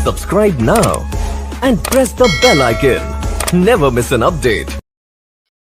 Subscribe now and press the bell icon. Never miss an update.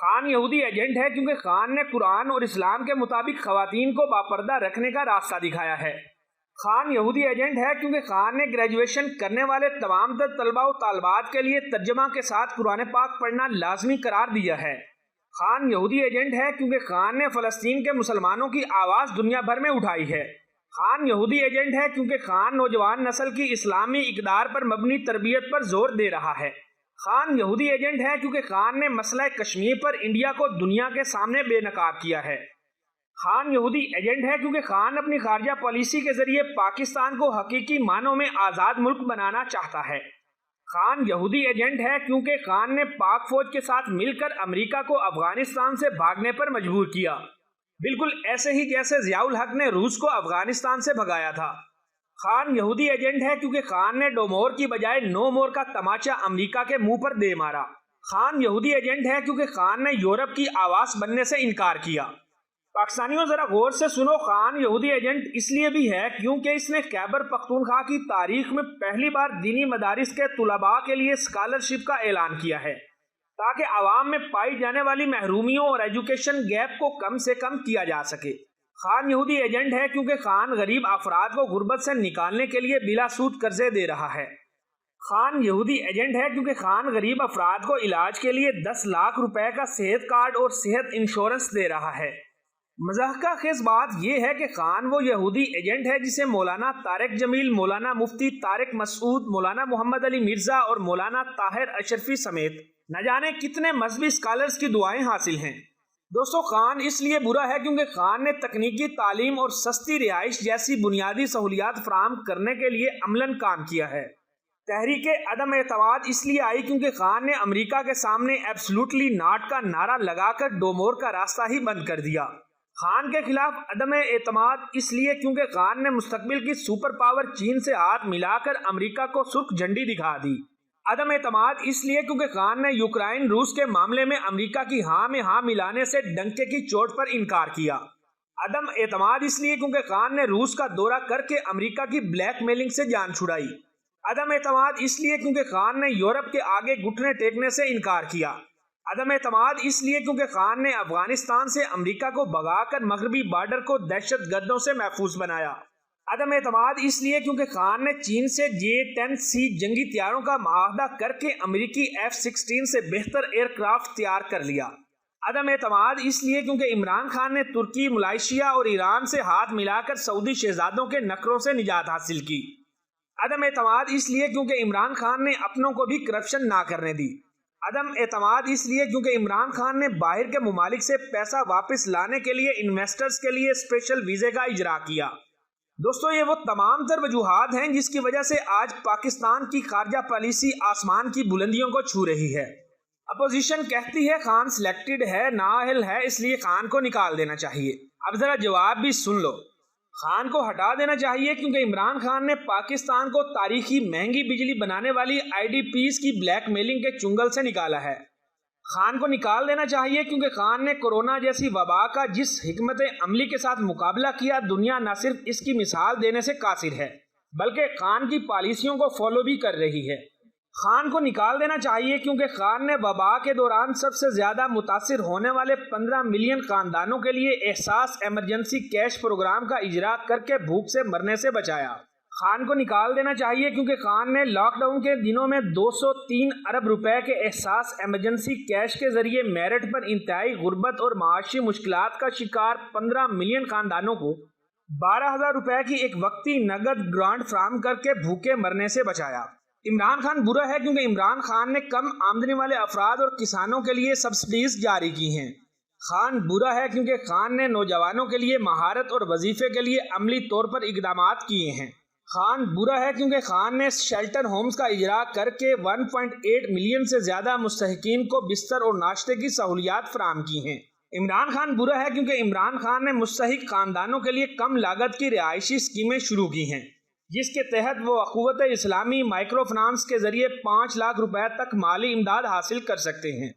Khan یہودی agent ہے کیونکہ خان نے قرآن اور اسلام کے مطابق خواتین کو باپردہ رکھنے کا راستہ دکھایا ہے۔ خان یہودی ایجنٹ ہے کیونکہ خان نے گریجویشن کرنے والے تمام تر طلباء و طالبات کے لیے ترجمہ کے ساتھ قرآن پاک پڑھنا لازمی قرار دیا ہے۔ خان یہودی ایجنٹ ہے کیونکہ خان نے فلسطین کے مسلمانوں کی آواز دنیا بھر میں اٹھائی ہے۔ خان یہودی ایجنٹ ہے کیونکہ خان نوجوان نسل کی اسلامی اقدار پر مبنی تربیت پر زور دے رہا ہے۔ خان یہودی ایجنٹ ہے کیونکہ خان نے مسئلہ کشمیر پر انڈیا کو دنیا کے سامنے بے نقاب کیا ہے۔ خان یہودی ایجنٹ ہے کیونکہ خان اپنی خارجہ پالیسی کے ذریعے پاکستان کو حقیقی معنوں میں آزاد ملک بنانا چاہتا ہے۔ خان یہودی ایجنٹ ہے کیونکہ خان نے پاک فوج کے ساتھ مل کر امریکہ کو افغانستان سے بھاگنے پر مجبور کیا، بالکل ایسے ہی جیسے ضیاء الحق نے روس کو افغانستان سے بھگایا تھا۔ خان یہودی ایجنٹ ہے کیونکہ خان نے ڈومور کی بجائے نو مور کا تماچا امریکہ کے منہ پر دے مارا۔ خان یہودی ایجنٹ ہے کیونکہ خان نے یورپ کی آواز بننے سے انکار کیا۔ پاکستانیوں ذرا غور سے سنو، خان یہودی ایجنٹ اس لیے بھی ہے کیونکہ اس نے خیبر پختونخوا کی تاریخ میں پہلی بار دینی مدارس کے طلباء کے لیے اسکالرشپ کا اعلان کیا ہے تاکہ عوام میں پائی جانے والی محرومیوں اور ایجوکیشن گیپ کو کم سے کم کیا جا سکے۔ خان یہودی ایجنٹ ہے کیونکہ خان غریب افراد کو غربت سے نکالنے کے لیے بلا سود قرضے دے رہا ہے۔ خان یہودی ایجنٹ ہے کیونکہ خان غریب افراد کو علاج کے لیے 10 لاکھ روپے کا صحت کارڈ اور صحت انشورنس دے رہا ہے۔ مضحکہ خیز بات یہ ہے کہ خان وہ یہودی ایجنٹ ہے جسے مولانا طارق جمیل، مولانا مفتی طارق مسعود، مولانا محمد علی مرزا اور مولانا طاہر اشرفی سمیت نہ جانے کتنے مذہبی اسکالرز کی دعائیں حاصل ہیں۔ دوستو، خان اس لیے برا ہے کیونکہ خان نے تکنیکی تعلیم اور سستی رہائش جیسی بنیادی سہولیات فراہم کرنے کے لیے عملاً کام کیا ہے۔ تحریک عدم اعتماد اس لیے آئی کیونکہ خان نے امریکہ کے سامنے ایبسلوٹلی ناٹ کا نعرہ لگا کر ڈومور کا راستہ ہی بند کر دیا۔ خان کے خلاف عدم اعتماد اس لیے کیونکہ خان نے مستقبل کی سپر پاور چین سے ہاتھ ملا کر امریکہ کو سرخ جھنڈی دکھا دی۔ عدم اعتماد اس لیے کیونکہ خان نے یوکرائن روس کے معاملے میں امریکہ کی ہاں میں ہاں ملانے سے ڈنکے کی چوٹ پر انکار کیا۔ عدم اعتماد اس لیے کیونکہ خان نے روس کا دورہ کر کے امریکہ کی بلیک میلنگ سے جان چھڑائی۔ عدم اعتماد اس لیے کیونکہ خان نے یورپ کے آگے گھٹنے ٹیکنے سے انکار کیا۔ عدم اعتماد اس لیے کیونکہ خان نے افغانستان سے امریکہ کو بھگا کر مغربی بارڈر کو دہشت گردوں سے محفوظ بنایا۔ عدم اعتماد اس لیے کیونکہ خان نے چین سے J-10C جنگی طیاروں کا معاہدہ کر کے امریکی F-16 سے بہتر ایئر کرافٹ تیار کر لیا۔ عدم اعتماد اس لیے کیونکہ عمران خان نے ترکی، ملائیشیا اور ایران سے ہاتھ ملا کر سعودی شہزادوں کے نخروں سے نجات حاصل کی۔ عدم اعتماد اس لیے کیونکہ عمران خان نے اپنوں کو بھی کرپشن نہ کرنے دی۔ عدم اعتماد اس لیے کیونکہ عمران خان نے باہر کے ممالک سے پیسہ واپس لانے کے لیے انویسٹرز کے لیے اسپیشل ویزے کا اجرا کیا۔ دوستو، یہ وہ تمام تر وجوہات ہیں جس کی وجہ سے آج پاکستان کی خارجہ پالیسی آسمان کی بلندیوں کو چھو رہی ہے۔ اپوزیشن کہتی ہے خان سلیکٹڈ ہے، نااہل ہے، اس لیے خان کو نکال دینا چاہیے۔ اب ذرا جواب بھی سن لو۔ خان کو ہٹا دینا چاہیے کیونکہ عمران خان نے پاکستان کو تاریخی مہنگی بجلی بنانے والی IDPs کی بلیک میلنگ کے چنگل سے نکالا ہے۔ خان کو نکال دینا چاہیے کیونکہ خان نے کورونا جیسی وبا کا جس حکمت عملی کے ساتھ مقابلہ کیا، دنیا نہ صرف اس کی مثال دینے سے قاصر ہے بلکہ خان کی پالیسیوں کو فالو بھی کر رہی ہے۔ خان کو نکال دینا چاہیے کیونکہ خان نے وبا کے دوران سب سے زیادہ متاثر ہونے والے 15 ملین خاندانوں کے لیے احساس ایمرجنسی کیش پروگرام کا اجرا کر کے بھوک سے مرنے سے بچایا۔ خان کو نکال دینا چاہیے کیونکہ خان نے لاک ڈاؤن کے دنوں میں 203 ارب روپے کے احساس ایمرجنسی کیش کے ذریعے میرٹ پر انتہائی غربت اور معاشی مشکلات کا شکار 15 ملین خاندانوں کو 12,000 روپے کی ایک وقتی نقد گرانٹ فراہم کر کے بھوکے مرنے سے بچایا۔ عمران خان برا ہے کیونکہ عمران خان نے کم آمدنی والے افراد اور کسانوں کے لیے سبسڈیز جاری کی ہیں۔ خان برا ہے کیونکہ خان نے نوجوانوں کے لیے مہارت اور وظیفے کے لیے عملی طور پر اقدامات کیے ہیں۔ خان برا ہے کیونکہ خان نے شیلٹر ہومز کا اجرا کر کے 1.8 ملین سے زیادہ مستحقین کو بستر اور ناشتے کی سہولیات فراہم کی ہیں۔ عمران خان برا ہے کیونکہ عمران خان نے مستحق خاندانوں کے لیے کم لاگت کی رہائشی اسکیمیں شروع کی ہیں جس کے تحت وہ اخوت اسلامی مائکرو فنانس کے ذریعے 5 لاکھ روپے تک مالی امداد حاصل کر سکتے ہیں۔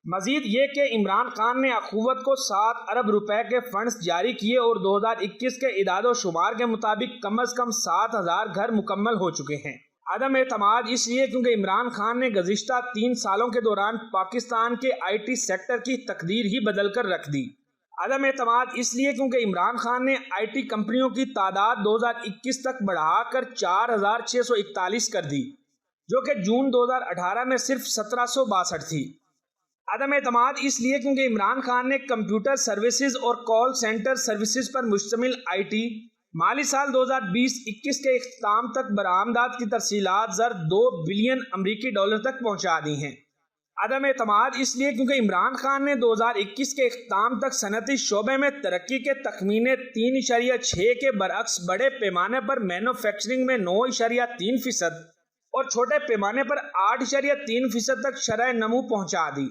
مزید یہ کہ عمران خان نے اخوت کو 7 ارب روپے کے فنڈز جاری کیے اور 2021 کے اعداد و شمار کے مطابق کم از کم 7,000 گھر مکمل ہو چکے ہیں۔ عدم اعتماد اس لیے کیونکہ عمران خان نے گزشتہ 3 سالوں کے دوران پاکستان کے آئی ٹی سیکٹر کی تقدیر ہی بدل کر رکھ دی۔ عدم اعتماد اس لیے کیونکہ عمران خان نے آئی ٹی کمپنیوں کی تعداد 2021 تک بڑھا کر 4641 کر دی، جو کہ جون 2018 میں صرف 1762 تھی۔ عدم اعتماد اس لیے کیونکہ عمران خان نے کمپیوٹر سروسز اور کال سینٹر سروسز پر مشتمل آئی ٹی مالی سال 2020-21 کے اختتام تک برآمدات کی ترسیلات زر 2 بلین امریکی ڈالر تک پہنچا دی ہیں۔ عدم اعتماد اس لیے کیونکہ عمران خان نے 2021 کے اختتام تک صنعتی شعبے میں ترقی کے تخمینے 3.6 کے برعکس بڑے پیمانے پر مینوفیکچرنگ میں 9.3% اور چھوٹے پیمانے پر 8.3% تک شرح نمو پہنچا دی۔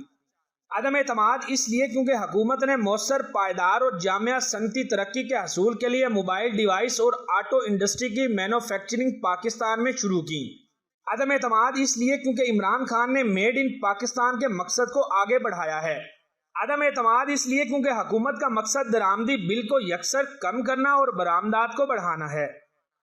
عدم اعتماد اس لیے کیونکہ حکومت نے مؤثر، پائیدار اور جامع صنعتی ترقی کے حصول کے لیے موبائل ڈیوائس اور آٹو انڈسٹری کی مینوفیکچرنگ پاکستان میں شروع کی۔ عدم اعتماد اس لیے کیونکہ عمران خان نے میڈ ان پاکستان کے مقصد کو آگے بڑھایا ہے۔ عدم اعتماد اس لیے کیونکہ حکومت کا مقصد درآمدی بل کو یکسر کم کرنا اور برآمدات کو بڑھانا ہے۔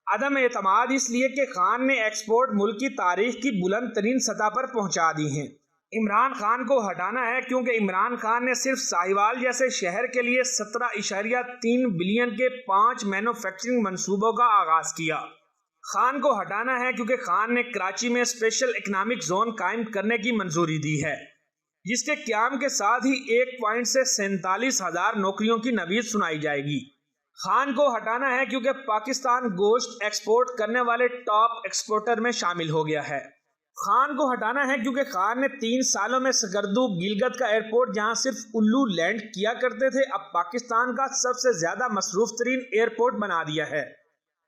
عدم اعتماد اس لیے کہ خان نے ایکسپورٹ ملک کی تاریخ کی بلند ترین سطح پر پہنچا دی ہیں۔ عمران خان کو ہٹانا ہے کیونکہ عمران خان نے صرف ساہیوال جیسے شہر کے لیے 17.3 بلین کے 5 مینوفیکچرنگ منصوبوں کا آغاز کیا۔ خان کو ہٹانا ہے کیونکہ خان نے کراچی میں اسپیشل اکنامک زون قائم کرنے کی منظوری دی ہے، جس کے قیام کے ساتھ ہی 1.47,000 نوکریوں کی نوید سنائی جائے گی۔ خان کو ہٹانا ہے کیونکہ پاکستان گوشت ایکسپورٹ کرنے والے ٹاپ ایکسپورٹر میں شامل ہو گیا ہے۔ خان کو ہٹانا ہے کیونکہ خان نے 3 سالوں میں سکردو گلگت کا ایئرپورٹ، جہاں صرف الو لینڈ کیا کرتے تھے، اب پاکستان کا سب سے زیادہ مصروف ترین ایئرپورٹ بنا دیا ہے۔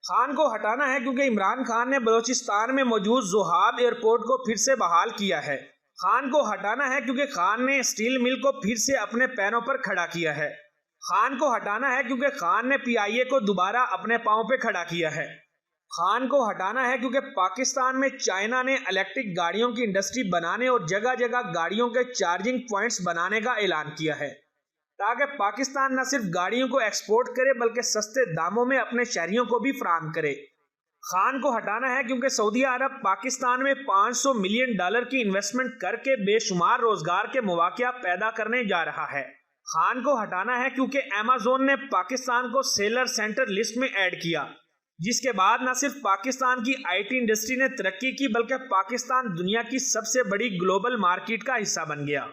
خان کو ہٹانا ہے کیونکہ عمران خان نے بلوچستان میں موجود زوہاب ایئرپورٹ کو پھر سے بحال کیا ہے۔ خان کو ہٹانا ہے کیونکہ خان نے اسٹیل مل کو پھر سے اپنے پیروں پر کھڑا کیا ہے۔ خان کو ہٹانا ہے کیونکہ خان نے پی آئی اے کو دوبارہ اپنے پاؤں پہ کھڑا کیا ہے۔ خان کو ہٹانا ہے کیونکہ پاکستان میں چائنا نے الیکٹرک گاڑیوں کی انڈسٹری بنانے اور جگہ جگہ گاڑیوں کے چارجنگ پوائنٹس بنانے کا اعلان کیا ہے، تاکہ پاکستان نہ صرف گاڑیوں کو ایکسپورٹ کرے بلکہ سستے داموں میں اپنے شہریوں کو بھی فراہم کرے۔ خان کو ہٹانا ہے کیونکہ سعودی عرب پاکستان میں $500 ملین کی انویسٹمنٹ کر کے بے شمار روزگار کے مواقع پیدا کرنے جا رہا ہے۔ خان کو ہٹانا ہے کیونکہ ایمیزون نے پاکستان کو سیلر سینٹر لسٹ میں ایڈ کیا، جس کے بعد نہ صرف پاکستان کی آئی ٹی انڈسٹری نے ترقی کی بلکہ پاکستان دنیا کی سب سے بڑی گلوبل مارکیٹ کا حصہ بن گیا۔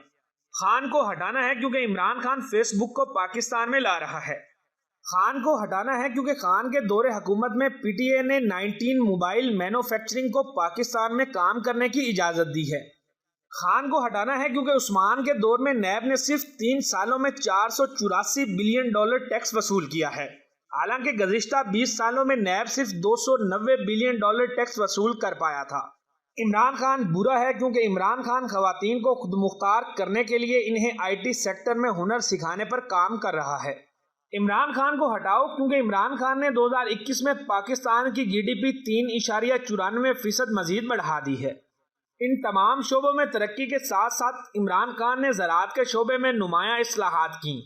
خان کو ہٹانا ہے کیونکہ عمران خان فیس بک کو پاکستان میں لا رہا ہے۔ خان کو ہٹانا ہے کیونکہ خان کے دور حکومت میں پی ٹی اے نے 19 موبائل مینوفیکچرنگ کو پاکستان میں کام کرنے کی اجازت دی ہے۔ خان کو ہٹانا ہے کیونکہ عثمان کے دور میں نیب نے صرف 3 سالوں میں $484 بلین ٹیکس وصول کیا ہے، حالانکہ گزشتہ 20 سالوں میں نیب صرف $290 بلین ٹیکس وصول کر پایا تھا۔ عمران خان برا ہے کیونکہ عمران خان خواتین کو خود مختار کرنے کے لیے انہیں آئی ٹی سیکٹر میں ہنر سکھانے پر کام کر رہا ہے۔ عمران خان کو ہٹاؤ کیونکہ عمران خان نے 2021 میں پاکستان کی جی ڈی پی 3.94% مزید بڑھا دی ہے۔ ان تمام شعبوں میں ترقی کے ساتھ ساتھ عمران خان نے زراعت کے شعبے میں نمایاں اصلاحات کی۔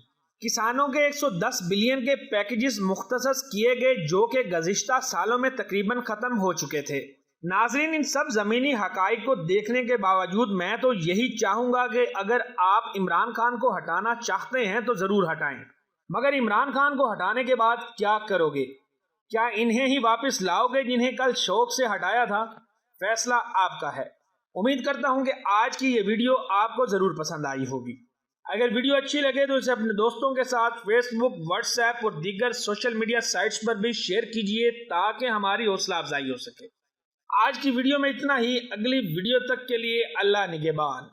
کسانوں کے 110 بلین کے پیکیجز مختص کیے گئے جو کہ گزشتہ سالوں میں تقریباً ختم ہو چکے تھے۔ ناظرین، ان سب زمینی حقائق کو دیکھنے کے باوجود میں تو یہی چاہوں گا کہ اگر آپ عمران خان کو ہٹانا چاہتے ہیں تو ضرور ہٹائیں، مگر عمران خان کو ہٹانے کے بعد کیا کرو گے؟ کیا انہیں ہی واپس لاؤ گے جنہیں کل شوق سے ہٹایا تھا؟ فیصلہ آپ کا ہے۔ امید کرتا ہوں کہ آج کی یہ ویڈیو آپ کو ضرور پسند آئی ہوگی۔ اگر ویڈیو اچھی لگے تو اسے اپنے دوستوں کے ساتھ فیس بک، واٹس ایپ اور دیگر سوشل میڈیا سائٹس پر بھی شیئر کیجیے تاکہ ہماری حوصلہ افزائی ہو سکے۔ آج کی ویڈیو میں اتنا ہی، اگلی ویڈیو تک کے لیے اللہ نگہبان۔